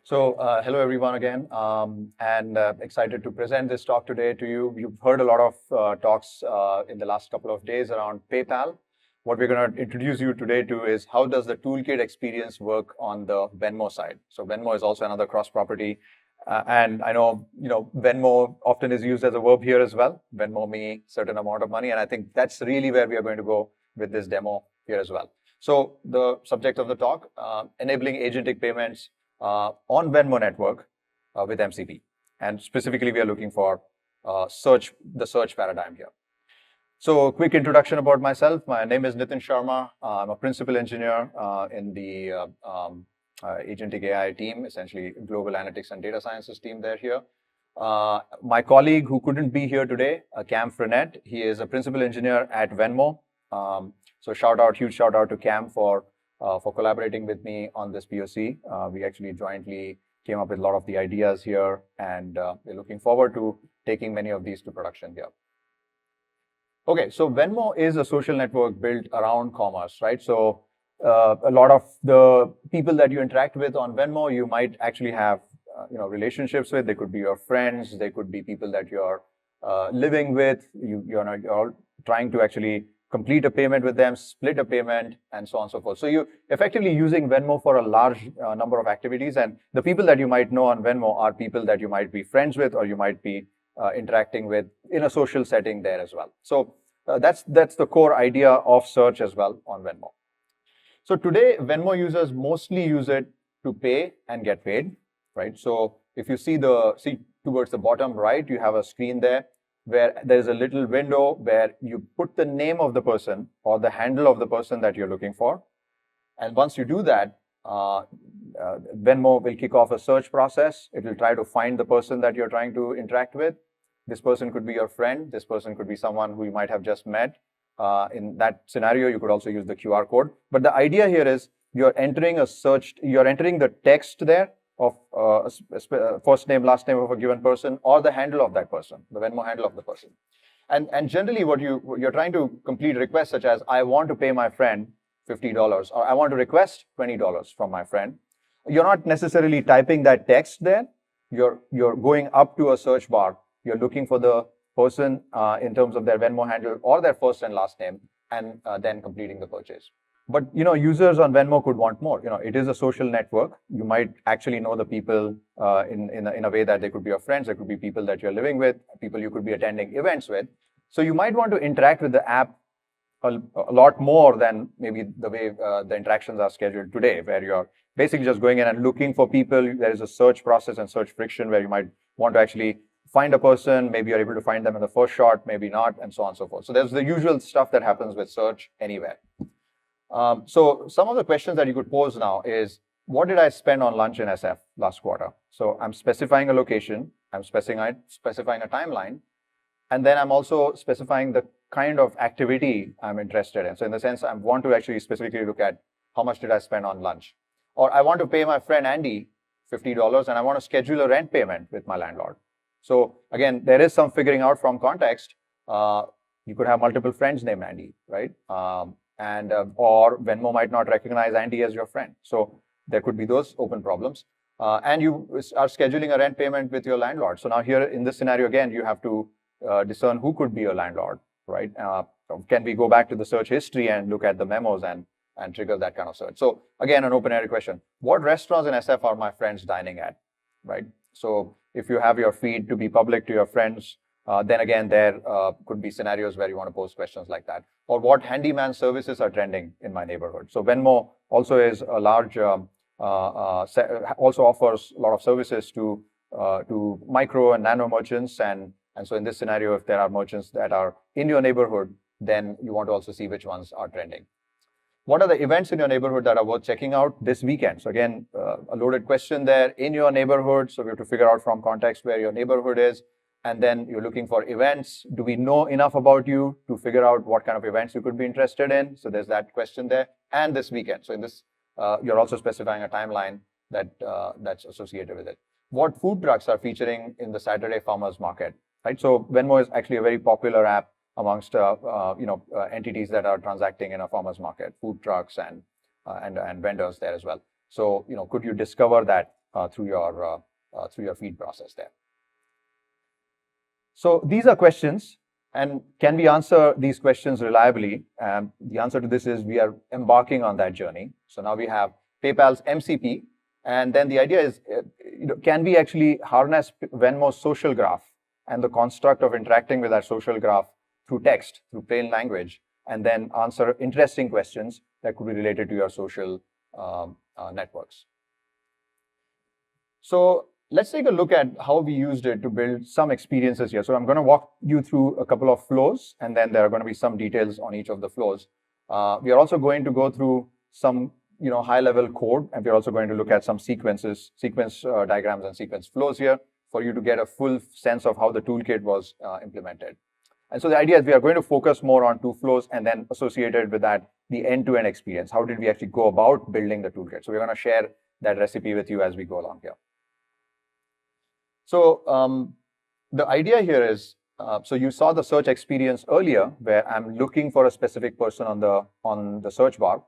Hello everyone again, and excited to present this talk today to you. You've heard a lot of talks in the last couple of days around PayPal. What we're going to introduce you today to is how does the Toolkit experience work on the Venmo side. So Venmo is also another cross-property, and I know Venmo often is used as a verb here as well. Venmo me certain amount of money, and I think that's really where we are going to go with this demo here as well. So the subject of the talk, enabling agentic payments on Venmo network with MCP. And specifically, we are looking for the search paradigm here. So quick introduction about myself. My name is Nitin Sharma. I'm a principal engineer in the Agentic AI team, essentially global analytics and data sciences team there here. My colleague who couldn't be here today, Cam Frenet, he is a principal engineer at Venmo. So huge shout out to Cam for collaborating with me on this POC. We actually jointly came up with a lot of the ideas here, and we're looking forward to taking many of these to production here. Okay, so Venmo is a social network built around commerce, right? So a lot of the people that you interact with on Venmo, you might actually have relationships with. They could be your friends, they could be people that you're living with. You're trying to actually complete a payment with them, split a payment, and so on and so forth. So you're effectively using Venmo for a large number of activities, and the people that you might know on Venmo are people that you might be friends with or you might be interacting with in a social setting there as well. So that's the core idea of search as well on Venmo. So today, Venmo users mostly use it to pay and get paid, right? So if you see towards the bottom right, you have a screen there where there is a little window where you put the name of the person or the handle of the person that you're looking for. And once you do that, Venmo will kick off a search process. It will try to find the person that you're trying to interact with. This person could be your friend. This person could be someone who you might have just met. In that scenario, you could also use the QR code. But the idea here is you're entering the text there of first name, last name of a given person, or the handle of that person, the Venmo handle of the person. And generally what you're trying to complete requests such as, I want to pay my friend $50, or I want to request $20 from my friend. You're not necessarily typing that text there. You're going up to a search bar. You're looking for the person in terms of their Venmo handle or their first and last name, and then completing the purchase. But users on Venmo could want more. It is a social network. You might actually know the people in a way that they could be your friends. They could be people that you're living with, people you could be attending events with. So you might want to interact with the app a lot more than maybe the way the interactions are scheduled today, where you're basically just going in and looking for people. There is a search process and search friction where you might want to actually find a person. Maybe you're able to find them in the first shot, maybe not, and so on and so forth. So there's the usual stuff that happens with search anywhere. So some of the questions that you could pose now is, what did I spend on lunch in SF last quarter? So I'm specifying a location, I'm specifying a timeline, and then I'm also specifying the kind of activity I'm interested in. So in the sense, I want to actually specifically look at how much did I spend on lunch? Or I want to pay my friend Andy $50 and I want to schedule a rent payment with my landlord. So again, there is some figuring out from context. You could have multiple friends named Andy, right? Or Venmo might not recognize Andy as your friend. So there could be those open problems. And you are scheduling a rent payment with your landlord. So now here in this scenario, again, you have to discern who could be your landlord, right? Can we go back to the search history and look at the memos and trigger that kind of search? So again, an open-ended question. What restaurants in SF are my friends dining at, right? So if you have your feed to be public to your friends, then again, there could be scenarios where you want to pose questions like that. Or what handyman services are trending in my neighborhood? So Venmo also is a large, also offers a lot of services to micro and nano merchants. And so in this scenario, if there are merchants that are in your neighborhood, then you want to also see which ones are trending. What are the events in your neighborhood that are worth checking out this weekend? So again, a loaded question there, in your neighborhood. So we have to figure out from context where your neighborhood is. And then you're looking for events. Do we know enough about you to figure out what kind of events you could be interested in? So there's that question there. And this weekend. So in this, you're also specifying a timeline that's associated with it. What food trucks are featuring in the Saturday farmers market, right? So Venmo is actually a very popular app amongst entities that are transacting in a farmers market, food trucks and vendors there as well. So could you discover that through your feed process there. So these are questions, and can we answer these questions reliably? The answer to this is we are embarking on that journey. So now we have PayPal's MCP, and then the idea is, can we actually harness Venmo's social graph and the construct of interacting with that social graph through text, through plain language, and then answer interesting questions that could be related to your social networks. So let's take a look at how we used it to build some experiences here. So I'm going to walk you through a couple of flows, and then there are going to be some details on each of the flows. We are also going to go through some high-level code, and we're also going to look at some sequence diagrams and sequence flows here for you to get a full sense of how the toolkit was implemented. And so the idea is we are going to focus more on two flows, and then associated with that, the end-to-end experience. How did we actually go about building the toolkit? So we're going to share that recipe with you as we go along here. So the idea here is, so you saw the search experience earlier, where I'm looking for a specific person on the search bar.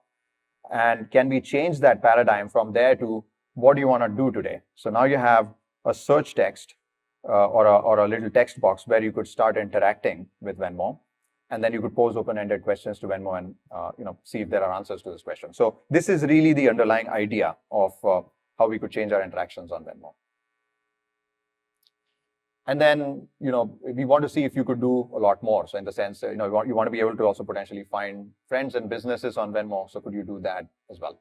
And can we change that paradigm from there to what do you want to do today? So now you have a search text or a little text box where you could start interacting with Venmo, and then you could pose open-ended questions to Venmo and see if there are answers to this question. So this is really the underlying idea of how we could change our interactions on Venmo. And then, we want to see if you could do a lot more. So in the sense, you want to be able to also potentially find friends and businesses on Venmo. So could you do that as well?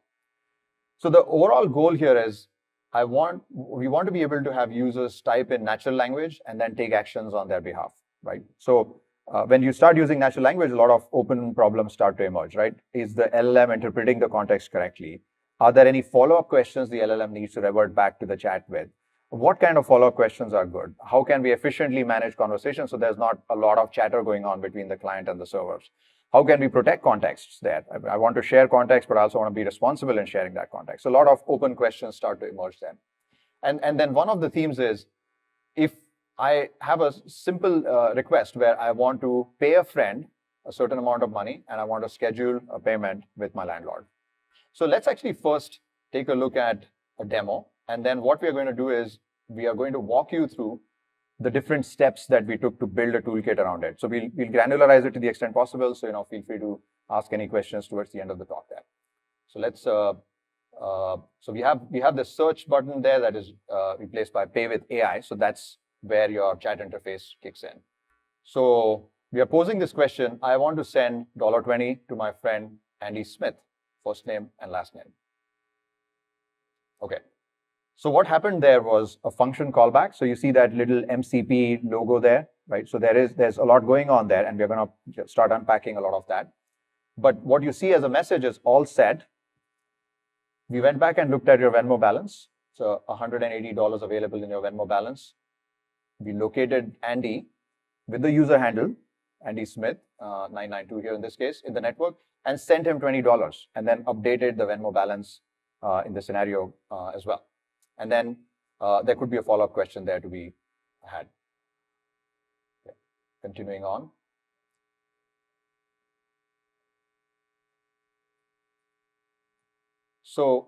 So the overall goal here is, we want to be able to have users type in natural language and then take actions on their behalf, right? So when you start using natural language, a lot of open problems start to emerge, right? Is the LLM interpreting the context correctly? Are there any follow-up questions the LLM needs to revert back to the chat with? What kind of follow-up questions are good? How can we efficiently manage conversations so there's not a lot of chatter going on between the client and the servers? How can we protect contexts there? I want to share context, but I also want to be responsible in sharing that context. So a lot of open questions start to emerge then. And then one of the themes is, if I have a simple request where I want to pay a friend a certain amount of money and I want to schedule a payment with my landlord. So let's actually first take a look at a demo. And then what we are going to do is we are going to walk you through the different steps that we took to build a toolkit around it. So we'll granularize it to the extent possible. So feel free to ask any questions towards the end of the talk there. So let's so we have the search button there that is replaced by Pay with AI. So that's where your chat interface kicks in. So we are posing this question: I want to send $20 to my friend Andy Smith, first name and last name. Okay. So what happened there was a function callback. So you see that little MCP logo there, right? So there's a lot going on there, and we're going to start unpacking a lot of that. But what you see as a message is all set. We went back and looked at your Venmo balance. So $180 available in your Venmo balance. We located Andy with the user handle, Andy Smith, 992 here in this case, in the network, and sent him $20, and then updated the Venmo balance in the scenario as well. And then there could be a follow-up question there to be had. Okay. Continuing on. So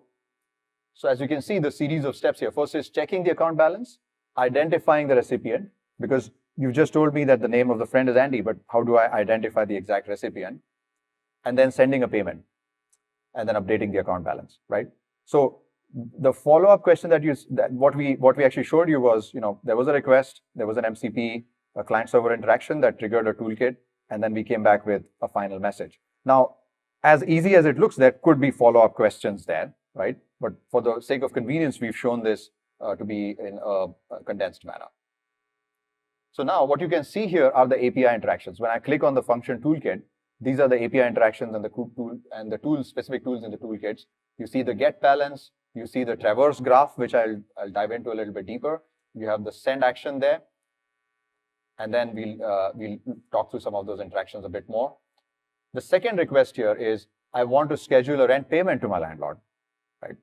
as you can see, the series of steps here. First is checking the account balance, identifying the recipient, because you just told me that the name of the friend is Andy, but how do I identify the exact recipient? And then sending a payment, and then updating the account balance, right? So the follow-up question what we actually showed you was, there was a request, there was an MCP, a client-server interaction that triggered a toolkit, and then we came back with a final message. Now, as easy as it looks, there could be follow-up questions there, right? But for the sake of convenience, we've shown this to be in a condensed manner. So now what you can see here are the API interactions. When I click on the function toolkit, these are the API interactions and the specific tools in the toolkits. You see the get balance. You see the traverse graph, which I'll dive into a little bit deeper. You have the send action there. And then we'll talk through some of those interactions a bit more. The second request here is, I want to schedule a rent payment to my landlord, right?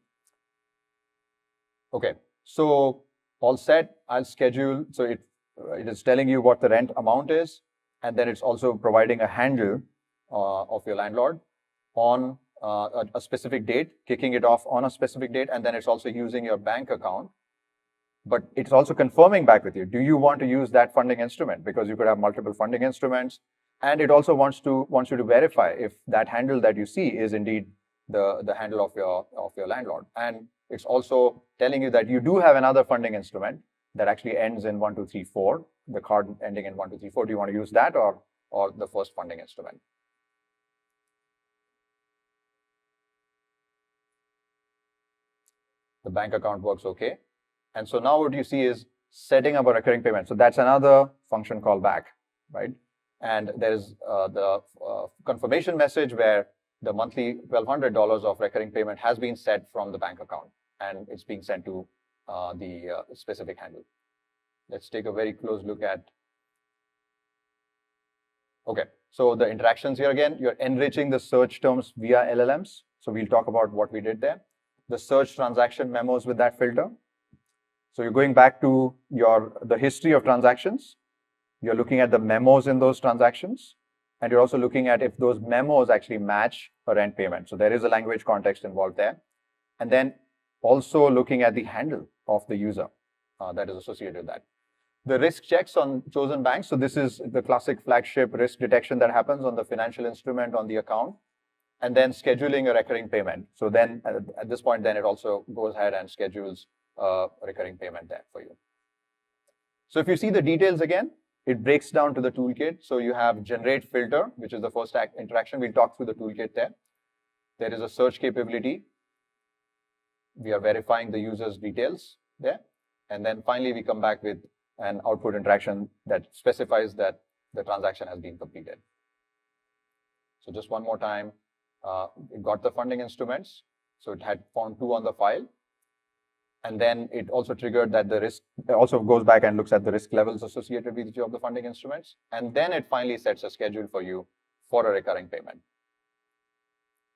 Okay, so all set, I'll schedule. So it is telling you what the rent amount is. And then it's also providing a handle of your landlord on a specific date, kicking it off on a specific date, and then it's also using your bank account. But it's also confirming back with you, do you want to use that funding instrument? Because you could have multiple funding instruments. And it also wants you to verify if that handle that you see is indeed the handle of your landlord. And it's also telling you that you do have another funding instrument that actually ends in 1234, the card ending in 1234. Do you want to use that or the first funding instrument? The bank account works okay. And so now what you see is setting up a recurring payment. So that's another function called back, right? And there's the confirmation message where the monthly $1,200 of recurring payment has been set from the bank account, and it's being sent to the specific handle. Let's take a very close look at. Okay, so the interactions here again, you're enriching the search terms via LLMs. So we'll talk about what we did there. The search transaction memos with that filter. So you're going back to the history of transactions. You're looking at the memos in those transactions, and you're also looking at if those memos actually match a rent payment. So there is a language context involved there. And then also looking at the handle of the user that is associated with that. The risk checks on chosen banks. So this is the classic flagship risk detection that happens on the financial instrument on the account, and then scheduling a recurring payment. So then at this point, then it also goes ahead and schedules a recurring payment there for you. So if you see the details again, it breaks down to the toolkit. So you have generate filter, which is the first interaction. We'll talk through the toolkit there. There is a search capability. We are verifying the user's details there. And then finally, we come back with an output interaction that specifies that the transaction has been completed. So just one more time, it got the funding instruments. So it had found 2 on the file. And then it also triggered that the risk, also goes back and looks at the risk levels associated with each of the funding instruments. And then it finally sets a schedule for you for a recurring payment.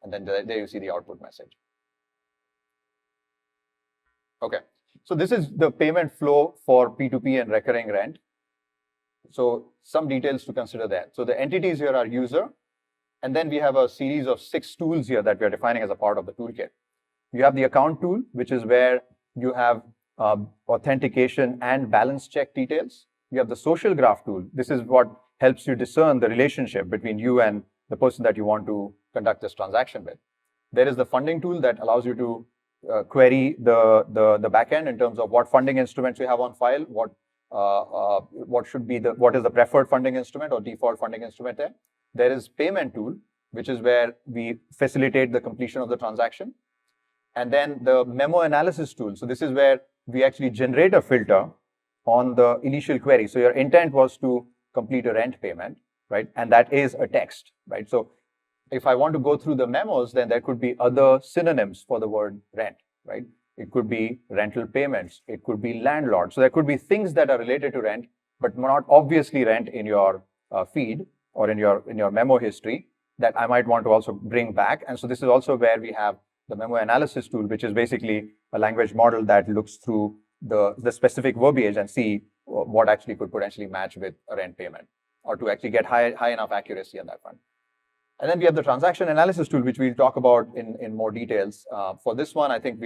And then there you see the output message. Okay, so this is the payment flow for P2P and recurring rent. So some details to consider there. So the entities here are user. And then we have a series of 6 tools here that we are defining as a part of the toolkit. You have the account tool, which is where you have authentication and balance check details. You have the social graph tool. This is what helps you discern the relationship between you and the person that you want to conduct this transaction with. There is the funding tool that allows you to query the backend in terms of what funding instruments you have on file, what is the preferred funding instrument or default funding instrument there. There is payment tool, which is where we facilitate the completion of the transaction. And then the memo analysis tool. So this is where we actually generate a filter on the initial query. So your intent was to complete a rent payment, right? And that is a text, right? So if I want to go through the memos, then there could be other synonyms for the word rent, right? It could be rental payments. It could be landlord. So there could be things that are related to rent, but not obviously rent in your feed or in your memo history that I might want to also bring back. And so this is also where we have the memo analysis tool, which is basically a language model that looks through the specific verbiage and see what actually could potentially match with a rent payment, or to actually get high enough accuracy on that front. And then we have the transaction analysis tool, which we'll talk about in more details. For this one, I think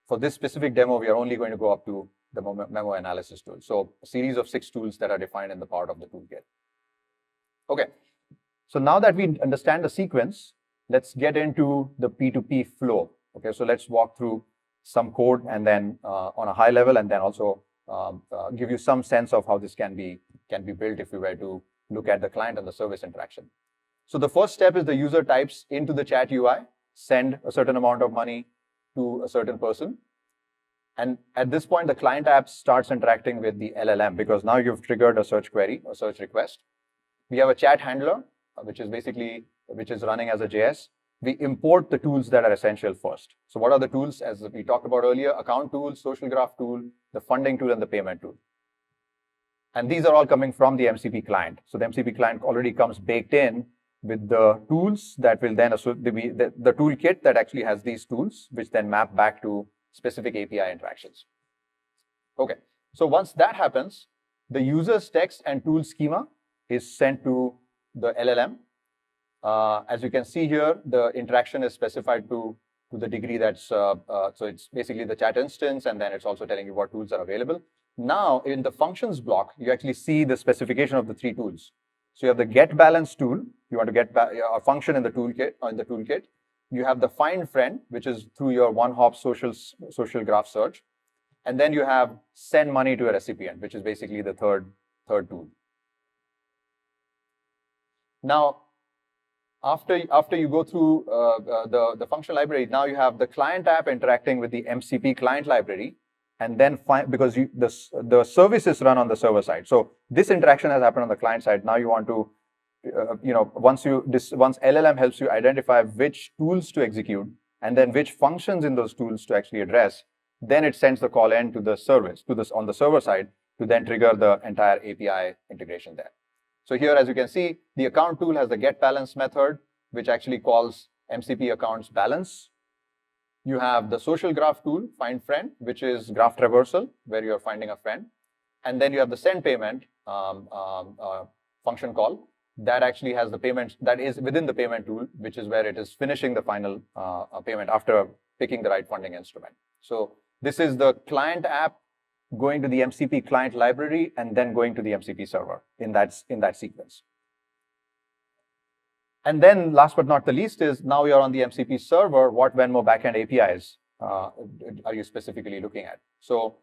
for this specific demo, we are only going to go up to the memo analysis tool. So a series of 6 tools that are defined in the part of the toolkit. Okay, so now that we understand the sequence, let's get into the P2P flow. Okay, so let's walk through some code and then on a high level, and then also give you some sense of how this can be built if we were to look at the client and the service interaction. So the first step is the user types into the chat UI, send a certain amount of money to a certain person. And at this point, the client app starts interacting with the LLM because now you've triggered a search query, a search request. We have a chat handler, which is running as a JS. We import the tools that are essential first. So what are the tools? As we talked about earlier, account tool, social graph tool, the funding tool, and the payment tool. And these are all coming from the MCP client. So the MCP client already comes baked in with the tools that will then the toolkit that actually has these tools, which then map back to specific API interactions. Okay, so once that happens, the user's text and tool schema is sent to the LLM. As you can see here, the interaction is specified to the degree that's, so it's basically the chat instance, and then it's also telling you what tools are available. Now, in the functions block, you actually see the specification of the 3 tools. So you have the get balance tool. You want to get a function in the toolkit. You have the find friend, which is through your one-hop social graph search. And then you have send money to a recipient, which is basically the third tool. Now, after you go through the function library, now you have the client app interacting with the MCP client library, and then because the services run on the server side. So this interaction has happened on the client side. Now you want to, once LLM helps you identify which tools to execute and then which functions in those tools to actually address, then it sends the call in to the service on the server side to then trigger the entire API integration there. So here, as you can see, the account tool has the get balance method, which actually calls MCP accounts balance. You have the social graph tool, find friend, which is graph traversal, where you're finding a friend. And then you have the send payment function call that actually has the payment that is within the payment tool, which is where it is finishing the final payment after picking the right funding instrument. So this is the client app going to the MCP client library and then going to the MCP server in that sequence. And then last but not the least is now you're on the MCP server, what Venmo backend APIs are you specifically looking at? So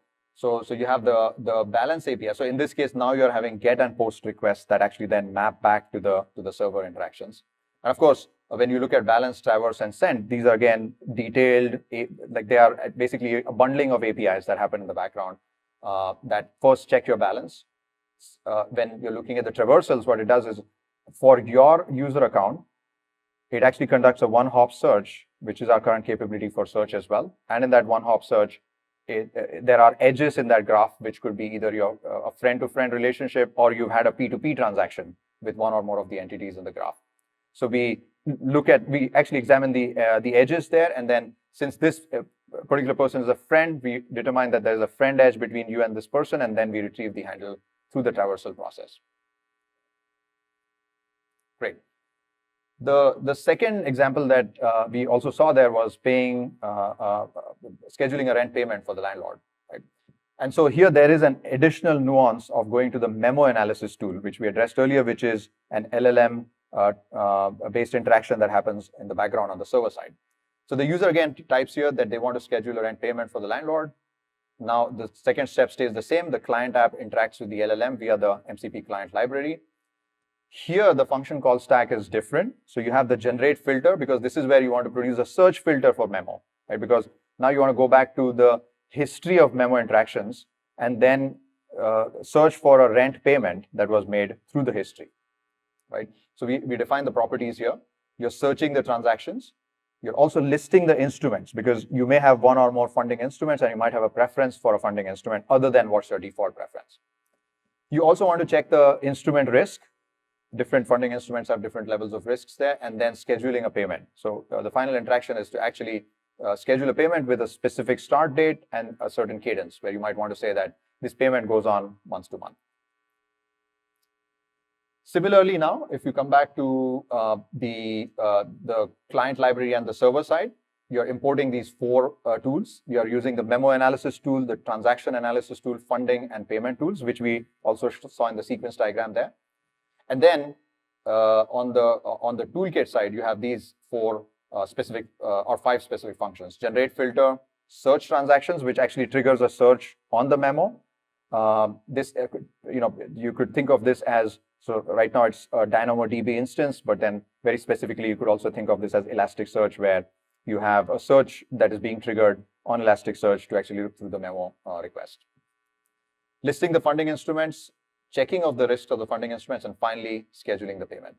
you have the balance API. So in this case, now you're having get and post requests that actually then map back to the server interactions. And of course, when you look at balance, traverse, and send, these are again detailed, like they are basically a bundling of APIs that happen in the background that first check your balance. When you're looking at the traversals, what it does is for your user account, it actually conducts a one-hop search, which is our current capability for search as well. And in that one-hop search, there are edges in that graph, which could be either your a friend-to-friend relationship or you've had a P2P transaction with one or more of the entities in the graph. So we actually examine the edges there, and then since this particular person is a friend, we determine that there is a friend edge between you and this person, and then we retrieve the handle through the traversal process. Great. The second example that we also saw there was scheduling a rent payment for the landlord, right? And so here there is an additional nuance of going to the memo analysis tool, which we addressed earlier, which is an LLM based interaction that happens in the background on the server side. So the user again types here that they want to schedule a rent payment for the landlord. Now the second step stays the same. The client app interacts with the LLM via the MCP client library. Here, the function call stack is different. So you have the generate filter, because this is where you want to produce a search filter for memo, right? Because now you want to go back to the history of memo interactions and then search for a rent payment that was made through the history, right? So we define the properties here. You're searching the transactions. You're also listing the instruments, because you may have one or more funding instruments and you might have a preference for a funding instrument other than what's your default preference. You also want to check the instrument risk. Different funding instruments have different levels of risks there, and then scheduling a payment. So the final interaction is to actually schedule a payment with a specific start date and a certain cadence, where you might want to say that this payment goes on month to month. Similarly, now, if you come back to the client library and the server side, you're importing these 4 tools. You're using the memo analysis tool, the transaction analysis tool, funding and payment tools, which we also saw in the sequence diagram there. And then on the toolkit side, you have these 4 specific or 5 specific functions: generate filter, search transactions, which actually triggers a search on the memo. This you could think of this as, so right now it's a DynamoDB instance, but then very specifically you could also think of this as Elasticsearch, where you have a search that is being triggered on Elasticsearch to actually look through the memo request. Listing the funding instruments, checking of the risk of the funding instruments, and finally scheduling the payment.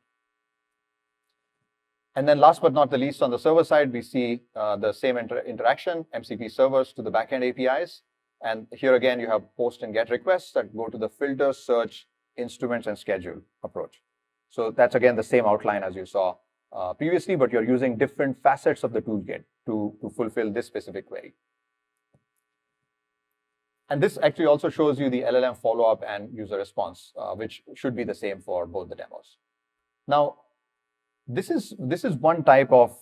And then last but not the least, on the server side, we see the same interaction, MCP servers to the backend APIs. And here again, you have post and get requests that go to the filter, search, instruments, and schedule approach. So that's again the same outline as you saw previously, but you're using different facets of the toolkit to fulfill this specific query. And this actually also shows you the LLM follow-up and user response, which should be the same for both the demos. Now, This is one type of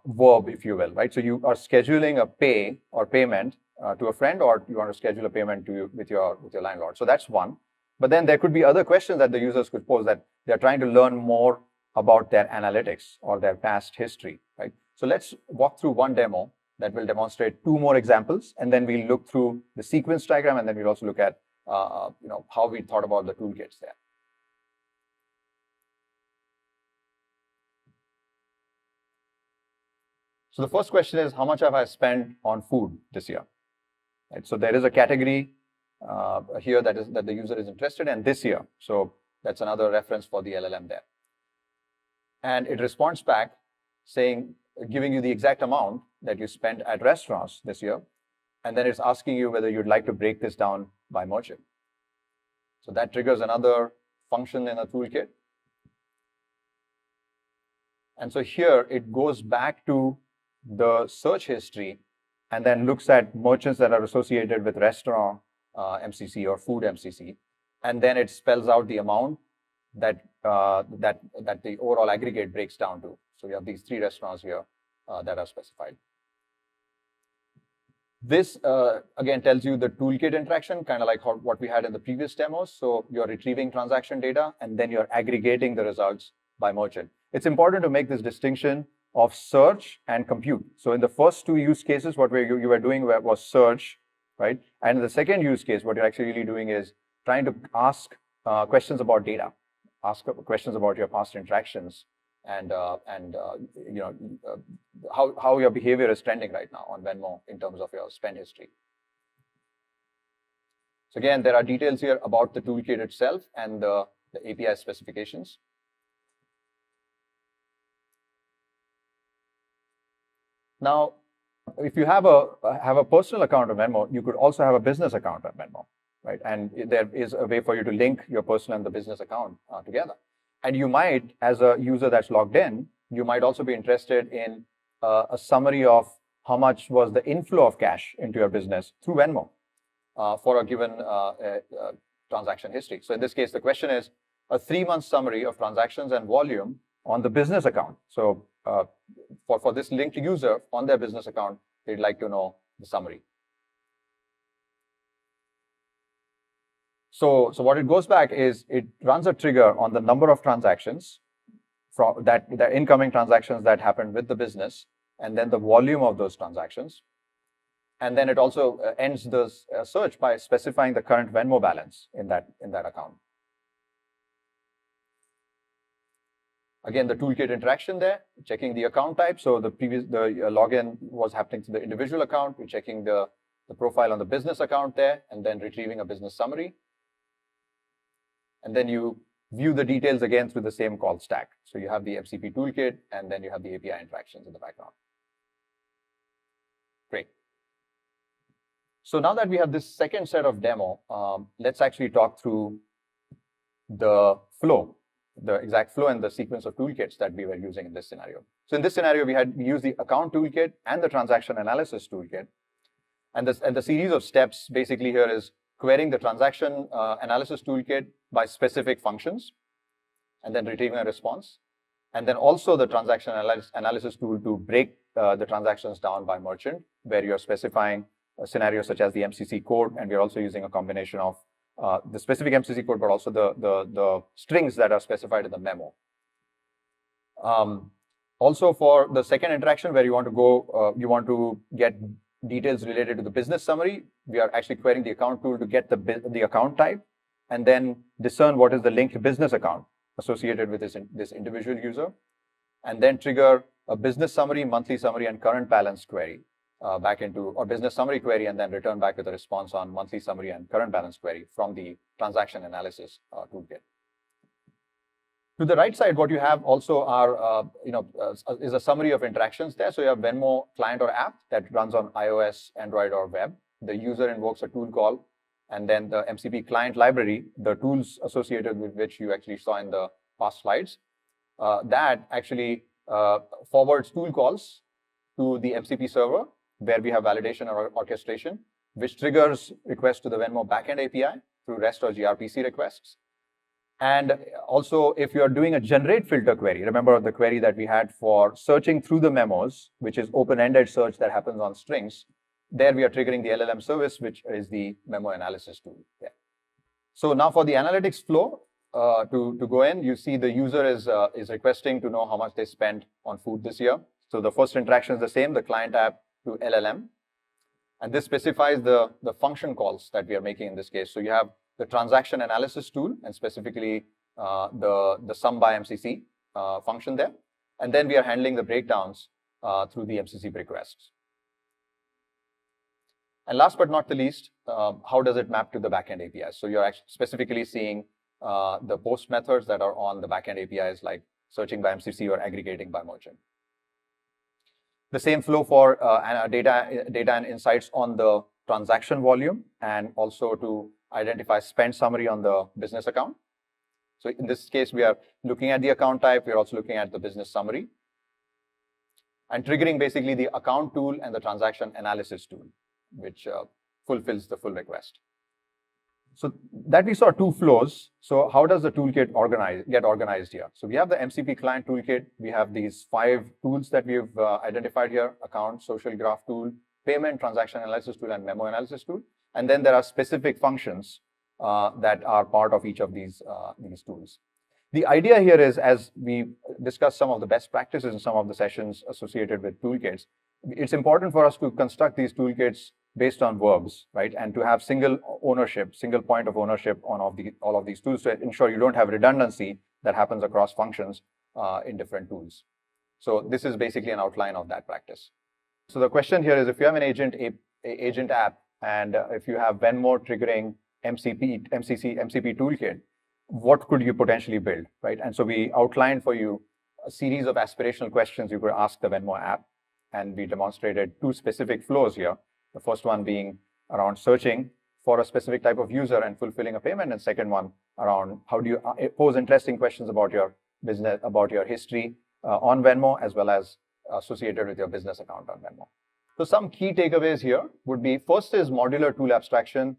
verb, if you will, right? So you are scheduling a pay or payment to a friend, or you want to schedule a payment to you with your landlord. So that's one. But then there could be other questions that the users could pose, that they're trying to learn more about their analytics or their past history, right? So let's walk through one demo that will demonstrate two more examples, and then we'll look through the sequence diagram, and then we'll also look at how we thought about the toolkits there. So the first question is, how much have I spent on food this year? Right. So there is a category here that the user is interested in this year. So that's another reference for the LLM there. And it responds back saying, giving you the exact amount that you spent at restaurants this year. And then it's asking you whether you'd like to break this down by merchant. So that triggers another function in a toolkit. And so here it goes back to the search history and then looks at merchants that are associated with restaurant MCC or food MCC. And then it spells out the amount that the overall aggregate breaks down to. So we have these three restaurants here that are specified. This again tells you the toolkit interaction, kind of like what we had in the previous demos. So you're retrieving transaction data and then you're aggregating the results by merchant. It's important to make this distinction of search and compute. So in the first two use cases, what you were doing was search, right? And in the second use case, what you're actually really doing is trying to ask questions about data, ask questions about your past interactions, and how your behavior is trending right now on Venmo in terms of your spend history. So again, there are details here about the toolkit itself and the API specifications. Now, if you have a personal account on Venmo, you could also have a business account on Venmo, right? And there is a way for you to link your personal and the business account together. And you might, as a user that's logged in, you might also be interested in a summary of how much was the inflow of cash into your business through Venmo for a given transaction history. So in this case, the question is a 3-month summary of transactions and volume on the business account. So for this linked user on their business account, they'd like to know the summary. So what it goes back is it runs a trigger on the number of transactions from the incoming transactions that happened with the business, and then the volume of those transactions. And then it also ends the search by specifying the current Venmo balance in that account. Again, the toolkit interaction there, checking the account type. So the login was happening to the individual account. We're checking the profile on the business account there, and then retrieving a business summary. And then you view the details again through the same call stack. So you have the MCP toolkit, and then you have the API interactions in the background. Great. So now that we have this second set of demo, let's actually talk through the flow, the exact flow and the sequence of toolkits that we were using in this scenario. So in this scenario, we used the account toolkit and the transaction analysis toolkit. And the series of steps basically here is querying the transaction analysis toolkit by specific functions, and then retrieving a response. And then also the transaction analysis tool to break the transactions down by merchant, where you're specifying scenarios such as the MCC code, and we're also using a combination of the specific MCC code, but also the strings that are specified in the memo. Also for the second interaction where you want to go, you want to get details related to the business summary, we are actually querying the account tool to get the account type, and then discern what is the linked business account associated with this individual user, and then trigger a business summary, monthly summary, and current balance query back into, or business summary query, and then return back with a response on monthly summary and current balance query from the transaction analysis toolkit. To the right side, what you have also are, is a summary of interactions there. So you have Venmo client or app that runs on iOS, Android, or web. The user invokes a tool call, and then the MCP client library, the tools associated with which you actually saw in the past slides, that actually forwards tool calls to the MCP server, where we have validation or orchestration, which triggers requests to the Venmo backend API through REST or gRPC requests. And also, if you're doing a generate filter query, remember the query that we had for searching through the memos, which is open-ended search that happens on strings, there we are triggering the LLM service, which is the memo analysis tool. Yeah. So now for the analytics flow, to go in, you see the user is requesting to know how much they spent on food this year. So the first interaction is the same, the client app to LLM. And this specifies the function calls that we are making in this case. So you have the transaction analysis tool and specifically the sum by MCC function there. And then we are handling the breakdowns through the MCC requests. And last but not the least, how does it map to the backend APIs? So you're actually specifically seeing the post methods that are on the backend APIs, like searching by MCC or aggregating by merchant. The same flow for data and insights on the transaction volume and also to identify spend summary on the business account. So in this case, we are looking at the account type. We're also looking at the business summary and triggering basically the account tool and the transaction analysis tool, which fulfills the full request. So that we saw two flows. So how does the toolkit get organized here? So we have the MCP client toolkit. We have these 5 tools that we've identified here: account, social graph tool, payment, transaction analysis tool, and memo analysis tool. And then there are specific functions that are part of each of these tools. The idea here is, as we discuss some of the best practices in some of the sessions associated with toolkits, it's important for us to construct these toolkits based on verbs, right? And to have single ownership, single point of ownership on all of these tools to ensure you don't have redundancy that happens across functions in different tools. So this is basically an outline of that practice. So the question here is, if you have an agent app, and if you have Venmo triggering MCP toolkit, what could you potentially build, right? And so we outlined for you a series of aspirational questions you could ask the Venmo app, and we demonstrated 2 specific flows here. The first one being around searching for a specific type of user and fulfilling a payment, and second one around how do you pose interesting questions about your business, about your history on Venmo, as well as associated with your business account on Venmo. So some key takeaways here would be, first is modular tool abstraction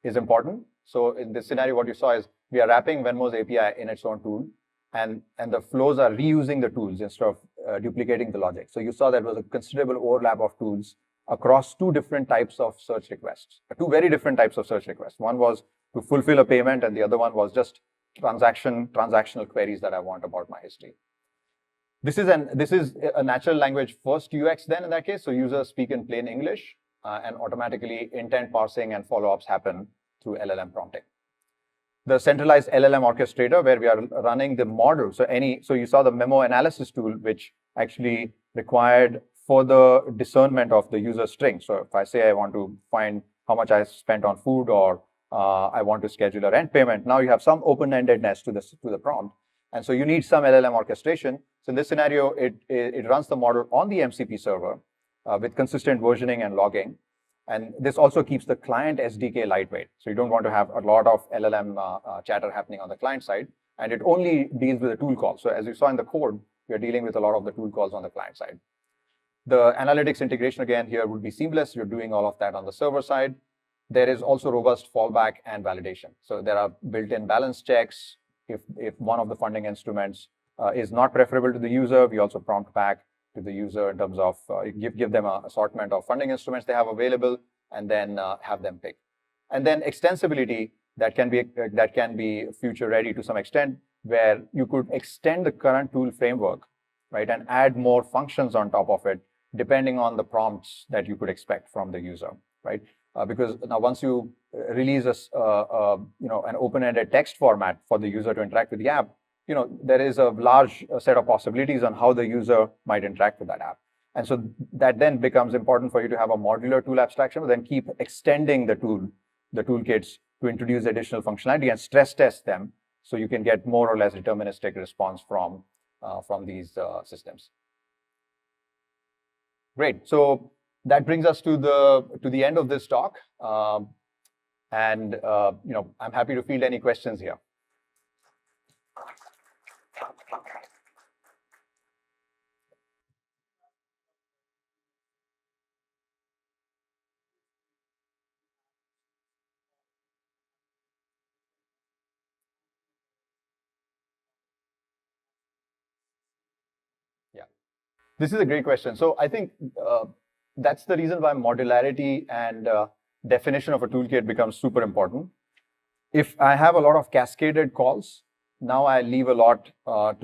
is important. So in this scenario, what you saw is we are wrapping Venmo's API in its own tool, and the flows are reusing the tools instead of duplicating the logic. So you saw there was a considerable overlap of tools across 2 different types of search requests, 2 very different types of search requests. One was to fulfill a payment, and the other one was just transactional queries that I want about my history. This is a natural language first UX then in that case. So users speak in plain English, and automatically intent parsing and follow-ups happen through LLM prompting. The centralized LLM orchestrator, where we are running the model. So you saw the memo analysis tool, which actually required further discernment of the user string. So if I say I want to find how much I spent on food, or I want to schedule a rent payment, now you have some open-endedness to the prompt. And so you need some LLM orchestration. So in this scenario, it runs the model on the MCP server with consistent versioning and logging. And this also keeps the client SDK lightweight. So you don't want to have a lot of LLM chatter happening on the client side. And it only deals with the tool call. So as you saw in the code, we are dealing with a lot of the tool calls on the client side. The analytics integration again here would be seamless. You're doing all of that on the server side. There is also robust fallback and validation. So there are built-in balance checks. If one of the funding instruments is not preferable to the user, we also prompt back to the user in terms of give them an assortment of funding instruments they have available, and then have them pick. And then extensibility that can be future ready to some extent, where you could extend the current tool framework, right, and add more functions on top of it, depending on the prompts that you could expect from the user, right? Because now once you release an open-ended text format for the user to interact with the app, there is a large set of possibilities on how the user might interact with that app. And so that then becomes important for you to have a modular tool abstraction, but then keep extending the toolkits to introduce additional functionality and stress test them so you can get more or less deterministic response from these systems. Great. So that brings us to the end of this talk. I'm happy to field any questions here. This is a great question. So I think that's the reason why modularity and definition of a toolkit becomes super important. If I have a lot of cascaded calls, now I leave a lot of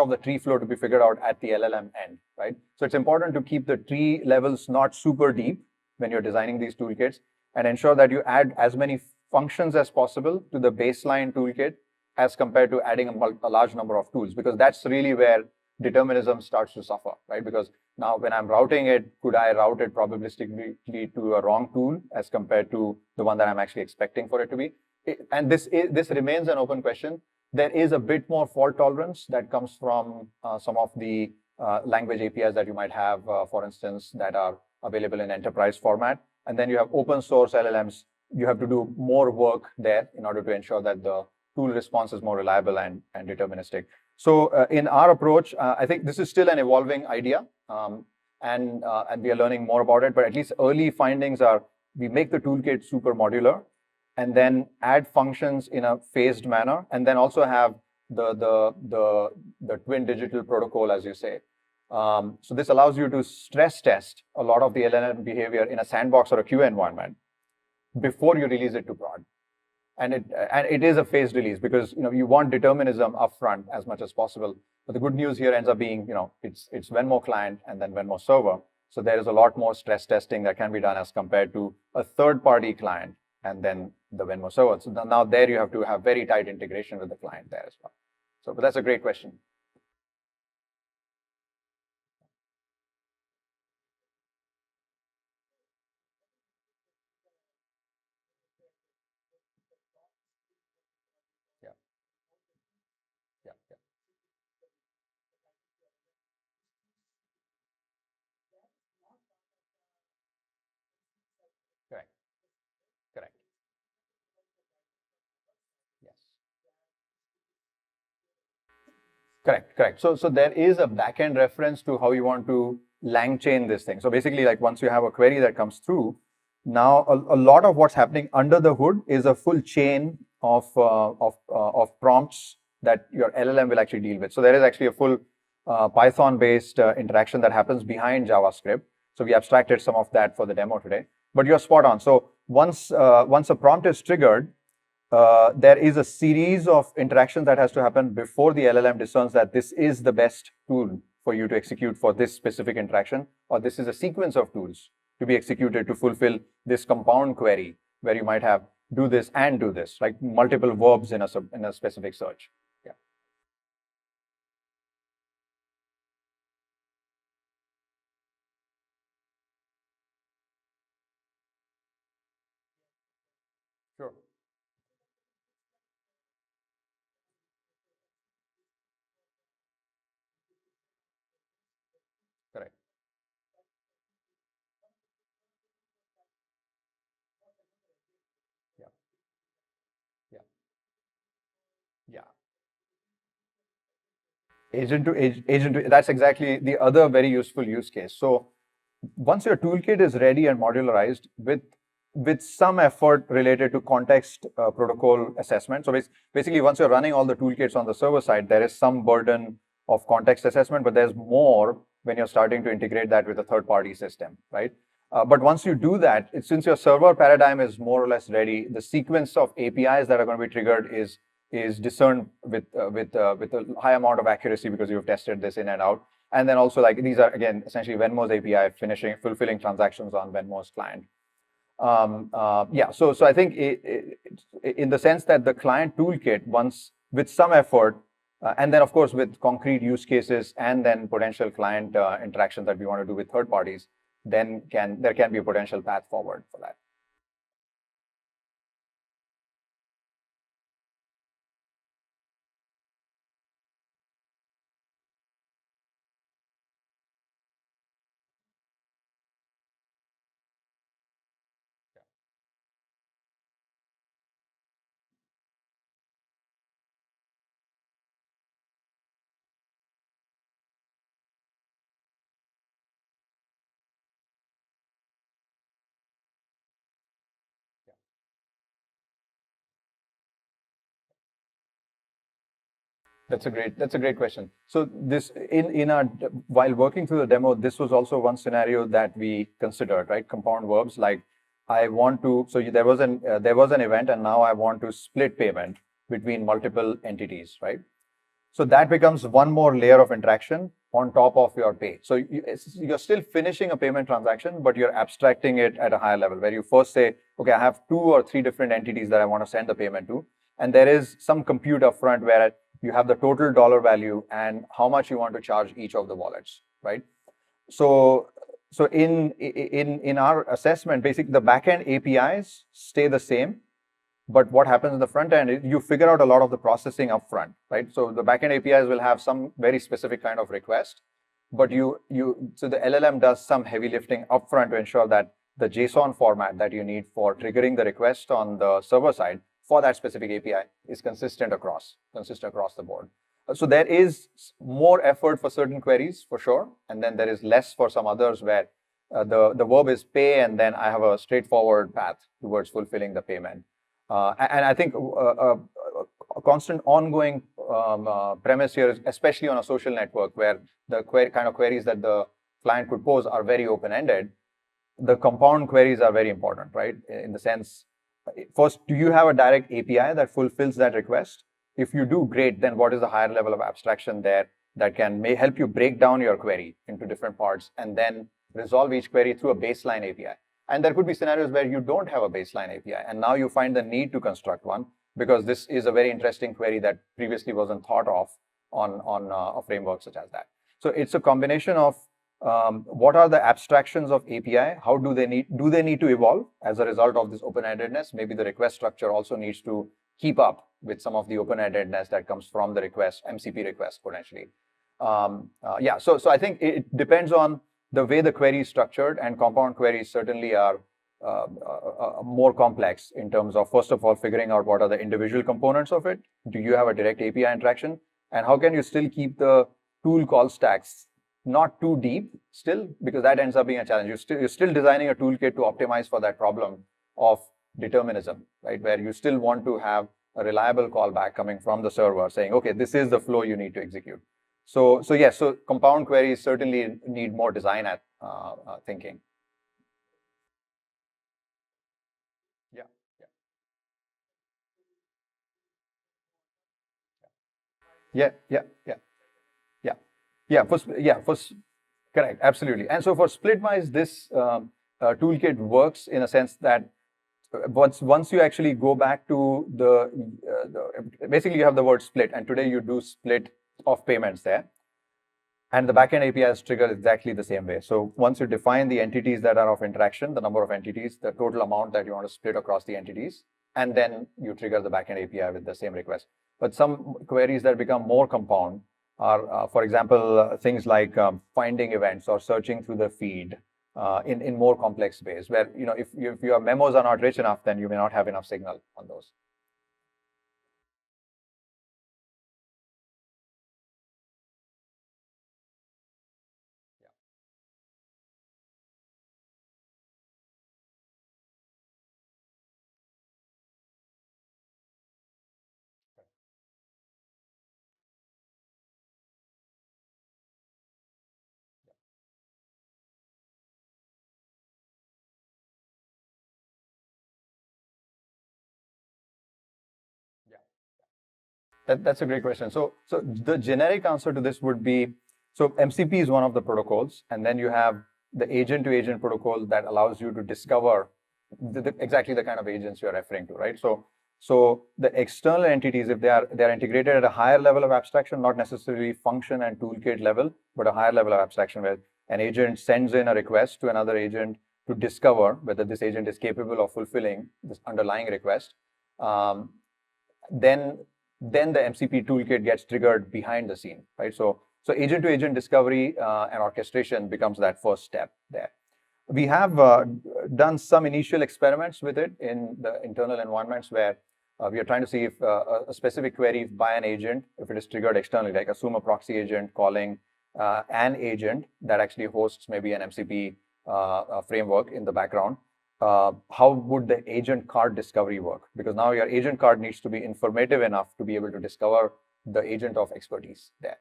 the tree flow to be figured out at the LLM end, right? So it's important to keep the tree levels not super deep when you're designing these toolkits, and ensure that you add as many functions as possible to the baseline toolkit as compared to adding a large number of tools, because that's really where determinism starts to suffer, right? Because now when I'm routing it, could I route it probabilistically to a wrong tool as compared to the one that I'm actually expecting for it to be? And this remains an open question. There is a bit more fault tolerance that comes from some of the language APIs that you might have, for instance, that are available in enterprise format. And then you have open source LLMs. You have to do more work there in order to ensure that the tool response is more reliable and deterministic. So in our approach, I think this is still an evolving idea, and we are learning more about it. But at least early findings are we make the toolkit super modular, and then add functions in a phased manner, and then also have the twin digital protocol, as you say. So this allows you to stress test a lot of the LLM behavior in a sandbox or a QA environment before you release it to prod. And it is a phased release, because you want determinism upfront as much as possible. But the good news here ends up being it's Venmo client and then Venmo server. So there is a lot more stress testing that can be done as compared to a third-party client and then the Venmo server. So now there you have to have very tight integration with the client there as well. So, but that's a great question. Yeah, yeah, yeah. Correct, correct. Yes. Correct, correct. So there is a backend reference to how you want to LangChain this thing. So basically, like once you have a query that comes through, now a lot of what's happening under the hood is a full chain of prompts that your LLM will actually deal with. So there is actually a full Python-based interaction that happens behind JavaScript. So we abstracted some of that for the demo today. But you're spot on. So once a prompt is triggered, there is a series of interactions that has to happen before the LLM discerns that this is the best tool for you to execute for this specific interaction, or this is a sequence of tools to be executed to fulfill this compound query where you might have do this and do this, like multiple verbs in a specific search. Yeah. Sure. Correct. Yeah. Yeah. Yeah. Agent to, that's exactly the other very useful use case. So once your toolkit is ready and modularized with some effort related to context protocol assessment. So basically, once you're running all the toolkits on the server side, there is some burden of context assessment, but there's more when you're starting to integrate that with a third-party system, right? But once you do that, since your server paradigm is more or less ready, the sequence of APIs that are going to be triggered is discerned with a high amount of accuracy, because you've tested this in and out. And then also, like, these are again essentially Venmo's API fulfilling transactions on Venmo's client. Yeah, so I think in the sense that the client toolkit, once with some effort, and then of course with concrete use cases and then potential client interactions that we want to do with third parties, then there can be a potential path forward for that. That's a great question. So this in our while working through the demo, this was also one scenario that we considered, right? Compound verbs like I want to. So there was an event, and now I want to split payment between multiple entities, right? So that becomes one more layer of interaction on top of your pay. So you're still finishing a payment transaction, but you're abstracting it at a higher level where you first say, okay, I have 2 or 3 different entities that I want to send the payment to. And there is some compute upfront where you have the total dollar value and how much you want to charge each of the wallets, right? So, in our assessment, basically the backend APIs stay the same, but what happens in the front end is you figure out a lot of the processing up front, right? So the backend APIs will have some very specific kind of request, but so the LLM does some heavy lifting upfront to ensure that the JSON format that you need for triggering the request on the server side for that specific API is consistent across the board. So there is more effort for certain queries for sure, and then there is less for some others where the verb is pay, and then I have a straightforward path towards fulfilling the payment. And I think a constant ongoing premise here is, especially on a social network where the kind of queries that the client could pose are very open-ended, the compound queries are very important, right? In the sense, first, do you have a direct API that fulfills that request? If you do, great, then what is the higher level of abstraction there that may help you break down your query into different parts and then resolve each query through a baseline API? And there could be scenarios where you don't have a baseline API, and now you find the need to construct one because this is a very interesting query that previously wasn't thought of on a framework such as that. So it's a combination of what are the abstractions of API? How do they need to evolve as a result of this open-endedness? Maybe the request structure also needs to keep up with some of the open-endedness that comes from the request, MCP request potentially. Yeah, so I think it depends on the way the query is structured, and compound queries certainly are more complex in terms of, first of all, figuring out what are the individual components of it. Do you have a direct API interaction? And how can you still keep the tool call stacks not too deep still, because that ends up being a challenge. You're still designing a toolkit to optimize for that problem of determinism, right? Where you still want to have a reliable callback coming from the server saying, okay, this is the flow you need to execute. So yes, so compound queries certainly need more design thinking. Yeah, yeah, yeah, yeah, yeah, yeah, correct, absolutely. And so for Splitwise, this toolkit works in a sense that once you actually go back to basically you have the word split, and today you do split of payments there. And the backend API is triggered exactly the same way. So once you define the entities that are of interaction, the number of entities, the total amount that you want to split across the entities, and then you trigger the backend API with the same request. But some queries that become more compound are, for example, things like finding events or searching through the feed in more complex ways, where if your memos are not rich enough, then you may not have enough signal on those. That's a great question. So the generic answer to this would be, so MCP is one of the protocols, and then you have the agent-to-agent protocol that allows you to discover exactly the kind of agents you're referring to, right? So the external entities, if they're integrated at a higher level of abstraction, not necessarily function and toolkit level, but a higher level of abstraction where an agent sends in a request to another agent to discover whether this agent is capable of fulfilling this underlying request. Then the MCP toolkit gets triggered behind the scene, right? So agent-to-agent discovery and orchestration becomes that first step there. We have done some initial experiments with it in the internal environments where we are trying to see if a specific query by an agent, if it is triggered externally, like assume a proxy agent calling an agent that actually hosts maybe an MCP framework in the background. How would the agent card discovery work? Because now your agent card needs to be informative enough to be able to discover the agent of expertise there.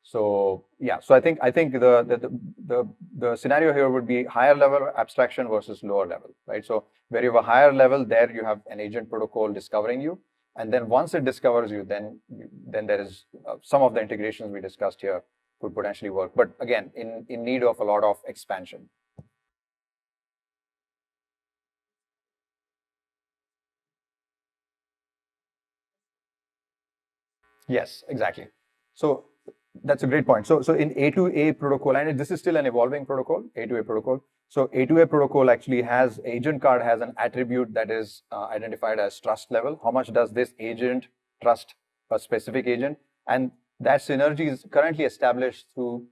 So yeah, so I think the scenario here would be higher level abstraction versus lower level, right? So where you have a higher level, there you have an agent protocol discovering you, and then once it discovers you, then there is some of the integrations we discussed here could potentially work, but again, in need of a lot of expansion. Yes, exactly. So that's a great point. So in A2A protocol, and this is still an evolving protocol, A2A protocol. So A2A protocol actually has agent card has an attribute that is identified as trust level. How much does this agent trust a specific agent? And that synergy is currently established through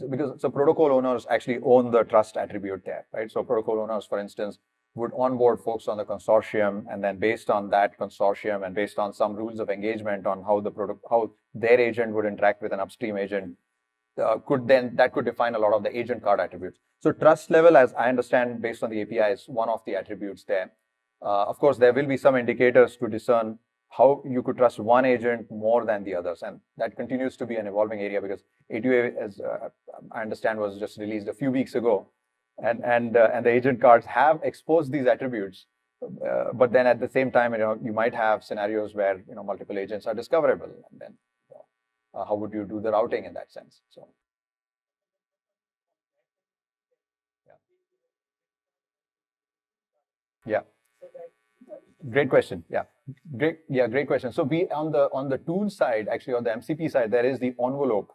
because so protocol owners actually own the trust attribute there, right? So protocol owners, for instance, would onboard folks on the consortium, and then based on that consortium and based on some rules of engagement on how their agent would interact with an upstream agent, that could define a lot of the agent card attributes. So trust level, as I understand, based on the API, is one of the attributes there. Of course, there will be some indicators to discern how you could trust one agent more than the others, and that continues to be an evolving area because A2A, as I understand, was just released a few weeks ago, and the agent cards have exposed these attributes. But then at the same time, you might have scenarios where multiple agents are discoverable, and then how would you do the routing in that sense? So yeah, great question. Great question. So we on the tool side, actually on the MCP side, there is the envelope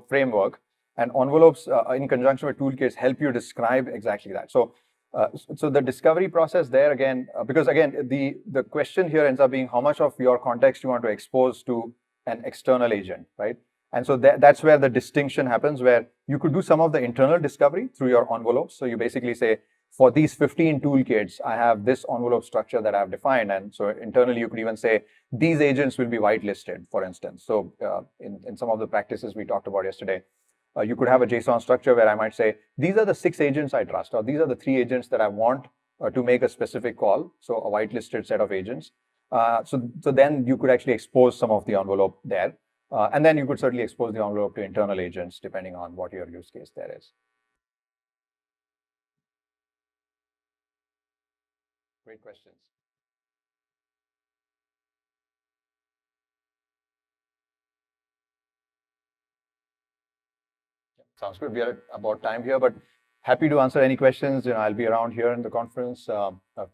framework, and envelopes in conjunction with toolkits help you describe exactly that. So the discovery process there again, because again the question here ends up being how much of your context you want to expose to an external agent, right? And so that's where the distinction happens, where you could do some of the internal discovery through your envelopes. So you basically say, for these 15 toolkits, I have this envelope structure that I've defined. And so internally, you could even say, these agents will be whitelisted, for instance. So in some of the practices we talked about yesterday, you could have a JSON structure where I might say, these are the 6 agents I trust, or these are the 3 agents that I want to make a specific call. So a whitelisted set of agents. So then you could actually expose some of the envelope there. And then you could certainly expose the envelope to internal agents, depending on what your use case there is. Great questions. Sounds good. We are about time here, but happy to answer any questions. I'll be around here in the conference.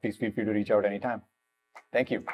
Please feel free to reach out anytime. Thank you.